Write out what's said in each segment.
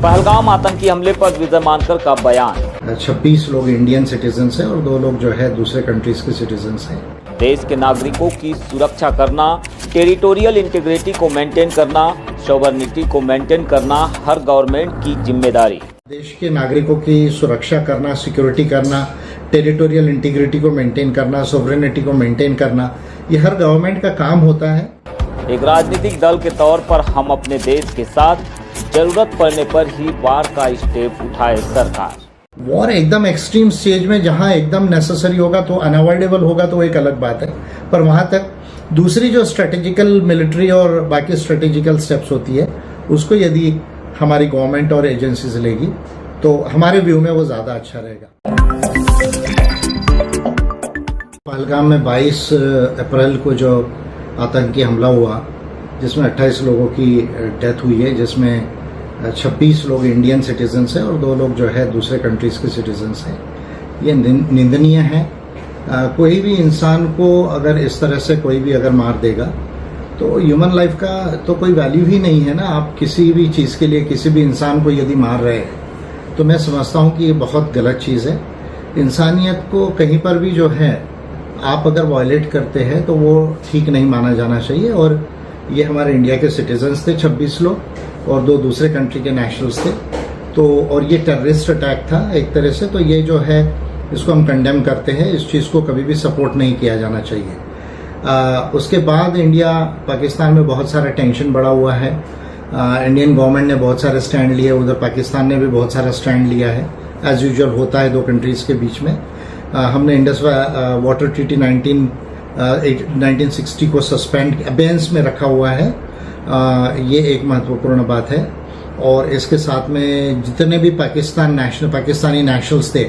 पहलगाम आतंकी हमले पर विजय मानकर का बयान। 26 लोग इंडियन सिटीजन्स हैं और 2 लोग जो है दूसरे कंट्रीज के सिटीजन्स हैं। देश के नागरिकों की सुरक्षा करना, टेरिटोरियल इंटीग्रिटी को मेंटेन करना, सॉवरेनिटी को मेंटेन करना हर गवर्नमेंट की जिम्मेदारी। देश के नागरिकों की सुरक्षा करना, सिक्योरिटी करना, टेरिटोरियल इंटीग्रिटी को मेंटेन करना, सॉवरेनिटी को मेंटेन करना, ये हर गवर्नमेंट का काम होता है। एक राजनीतिक दल के तौर पर हम अपने देश के साथ जरूरत पड़ने पर ही वार का स्टेप उठाए सरकार। वॉर एकदम एक्सट्रीम स्टेज में जहां एकदम नेसेसरी होगा तो अनअवॉइडेबल होगा तो एक अलग बात है, पर वहां तक दूसरी जो स्ट्रेटेजिकल मिलिट्री और बाकी स्ट्रेटेजिकल स्टेप्स होती है उसको यदि हमारी गवर्नमेंट और एजेंसीज लेगी तो हमारे व्यू में वो ज्यादा अच्छा रहेगा। पहलगाम में 22 अप्रैल को जो आतंकी हमला हुआ जिसमें 28 लोगों की डेथ हुई है, जिसमें 26 लोग इंडियन सिटीजन्स हैं और 2 लोग जो है दूसरे कंट्रीज के सिटीजन्स हैं। ये निंदनीय है। कोई भी इंसान को अगर इस तरह से कोई भी अगर मार देगा तो ह्यूमन लाइफ का तो कोई वैल्यू ही नहीं है ना। आप किसी भी चीज़ के लिए किसी भी इंसान को यदि मार रहे हैं तो मैं समझता हूँ कि ये बहुत गलत चीज़ है। इंसानियत को कहीं पर भी जो है आप अगर वायलेट करते हैं तो वो ठीक नहीं माना जाना चाहिए। और ये हमारे इंडिया के सिटीजन्स थे 26 लोग और 2 दूसरे कंट्री के नेशनल्स थे। तो और ये टेररिस्ट अटैक था एक तरह से, तो ये जो है इसको हम कंडेम करते हैं। इस चीज़ को कभी भी सपोर्ट नहीं किया जाना चाहिए। उसके बाद इंडिया पाकिस्तान में बहुत सारा टेंशन बढ़ा हुआ है। इंडियन गवर्नमेंट ने बहुत सारे स्टैंड लिए, उधर पाकिस्तान ने भी बहुत सारा स्टैंड लिया है। एज यूजुअल होता है 2 कंट्रीज़ के बीच में। हमने इंडस वाटर ट्रीटी 1960 को सस्पेंड अबेंस में रखा हुआ है। ये एक महत्वपूर्ण बात है। और इसके साथ में जितने भी पाकिस्तानी नेशनल्स थे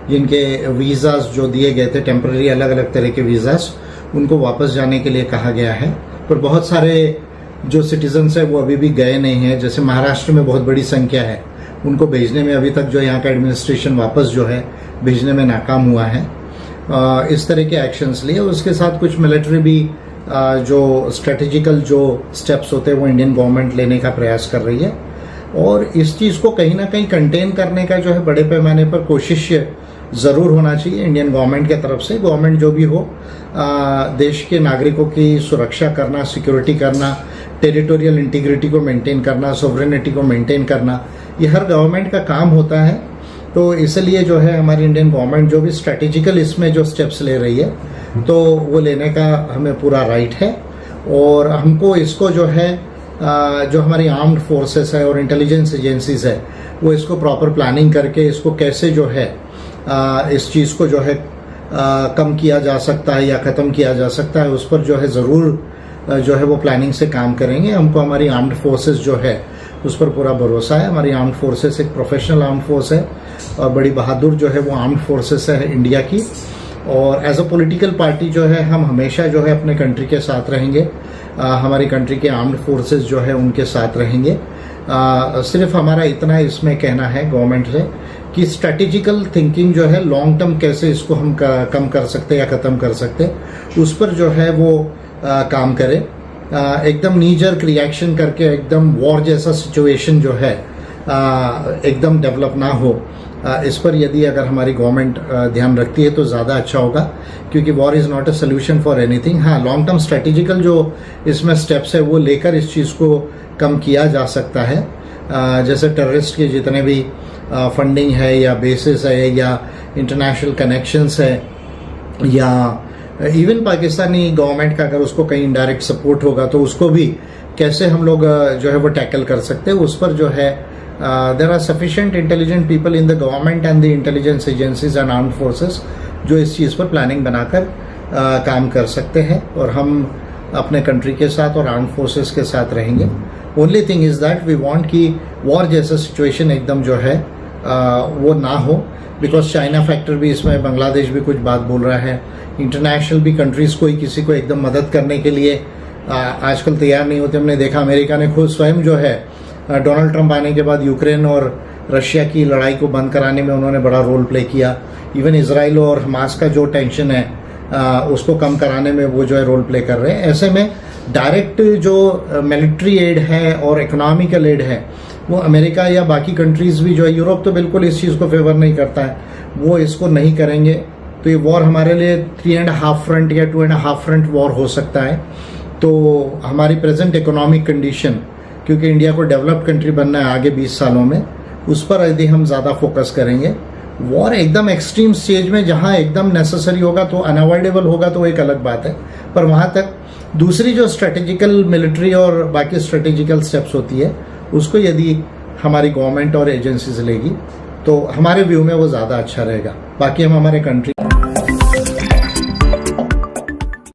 जिनके वीज़ाज जो दिए गए थे टेम्पररी अलग अलग तरह के वीज़ाज, उनको वापस जाने के लिए कहा गया है। पर बहुत सारे जो सिटीजन्स हैं वो अभी भी गए नहीं हैं। जैसे महाराष्ट्र में बहुत बड़ी संख्या है, उनको भेजने में अभी तक जो यहाँ का एडमिनिस्ट्रेशन वापस जो है भेजने में नाकाम हुआ है। इस तरह के एक्शंस लिए। उसके साथ कुछ मिलिट्री भी जो स्ट्रेटेजिकल जो स्टेप्स होते हैं वो इंडियन गवर्नमेंट लेने का प्रयास कर रही है। और इस चीज़ को कहीं ना कहीं कंटेन करने का जो है बड़े पैमाने पर कोशिश ज़रूर होना चाहिए इंडियन गवर्नमेंट के तरफ से। गवर्नमेंट जो भी हो, देश के नागरिकों की सुरक्षा करना, सिक्योरिटी करना, टेरिटोरियल इंटीग्रिटी को मेंटेन करना, सॉवरेनिटी को मेंटेन करना, ये हर गवर्नमेंट का काम होता है। तो इसलिए जो है हमारी इंडियन गवर्नमेंट जो भी स्ट्रेटेजिकल इसमें जो स्टेप्स ले रही है तो वो लेने का हमें पूरा राइट है। और हमको इसको जो है जो हमारी आर्म्ड फोर्सेस है और इंटेलिजेंस एजेंसीज है वो इसको प्रॉपर प्लानिंग करके इसको कैसे जो है इस चीज़ को जो है कम किया जा सकता है या ख़त्म किया जा सकता है, उस पर जो है ज़रूर जो है वो प्लानिंग से काम करेंगे। हमको हमारी आर्म्ड फोर्सेस जो है उस पर पूरा भरोसा है। हमारी आर्म्ड फोर्सेस एक प्रोफेशनल आर्म्ड फोर्स है और बड़ी बहादुर जो है वो आर्म्ड फोर्सेस है इंडिया की। और एज अ पॉलिटिकल पार्टी जो है हम हमेशा जो है अपने कंट्री के साथ रहेंगे। हमारी कंट्री के आर्म्ड फोर्सेस जो है उनके साथ रहेंगे। सिर्फ हमारा इतना इसमें कहना है गवर्नमेंट से कि स्ट्रेटेजिकल थिंकिंग जो है लॉन्ग टर्म कैसे इसको हम कम कर सकते या ख़त्म कर सकते, उस पर जो है वो काम करे। एकदम नी जर्क रिएक्शन करके एकदम वॉर जैसा सिचुएशन जो है एकदम डेवलप ना हो, इस पर यदि अगर हमारी गवर्नमेंट ध्यान रखती है तो ज़्यादा अच्छा होगा। क्योंकि war is not a solution for anything. हाँ, लॉन्ग टर्म स्ट्रेटेजिकल जो इसमें स्टेप्स है वो लेकर इस चीज़ को कम किया जा सकता है। जैसे टेररिस्ट के जितने भी फंडिंग है या बेसिस है या इंटरनेशनल कनेक्शंस है या इवन पाकिस्तानी गवर्नमेंट का अगर उसको कहीं इनडायरेक्ट सपोर्ट होगा तो उसको भी कैसे हम लोग जो है वो टैकल कर सकते हैं, उस पर जो है there are sufficient intelligent people in the government and the intelligence agencies and armed forces जो इस चीज़ पर प्लानिंग बनाकर काम कर सकते हैं। और हम अपने कंट्री के साथ और आर्म्ड फोर्सेस के साथ रहेंगे। Only thing is that we want कि वॉर जैसा सिचुएशन एकदम जो है वो ना हो। बिकॉज चाइना फैक्टर भी इसमें, बांग्लादेश भी कुछ बात बोल रहा है। इंटरनेशनल भी कंट्रीज़ कोई किसी को एकदम मदद करने के लिए आजकल तैयार नहीं होते। हमने देखा अमेरिका ने खुद स्वयं जो है डोनाल्ड ट्रंप आने के बाद यूक्रेन और रशिया की लड़ाई को बंद कराने में उन्होंने बड़ा रोल प्ले किया। इवन इजराइल और हमास का जो टेंशन है उसको कम कराने में वो जो है रोल प्ले कर रहे हैं। ऐसे में डायरेक्ट जो मिलिट्री एड है और इकोनॉमिकल एड है वो अमेरिका या बाकी कंट्रीज भी जो है, यूरोप तो बिल्कुल इस चीज़ को फेवर नहीं करता है, वो इसको नहीं करेंगे। तो ये वॉर हमारे लिए 3.5 फ्रंट या 2.5 फ्रंट वॉर हो सकता है। तो हमारी प्रेजेंट इकोनॉमिक कंडीशन, क्योंकि इंडिया को डेवलप्ड कंट्री बनना है आगे 20 सालों में, उस पर यदि हम ज़्यादा फोकस करेंगे, वॉर एकदम एक्सट्रीम स्टेज में जहां एकदम नेसेसरी होगा तो अनअवॉइडेबल होगा तो एक अलग बात है, पर वहां तक दूसरी जो स्ट्रेटेजिकल मिलिट्री और बाकी स्ट्रेटेजिकल स्टेप्स होती है उसको यदि हमारी गवर्नमेंट और एजेंसीज लेगी तो हमारे व्यू में वो ज़्यादा अच्छा रहेगा। बाकी हम हमारे कंट्री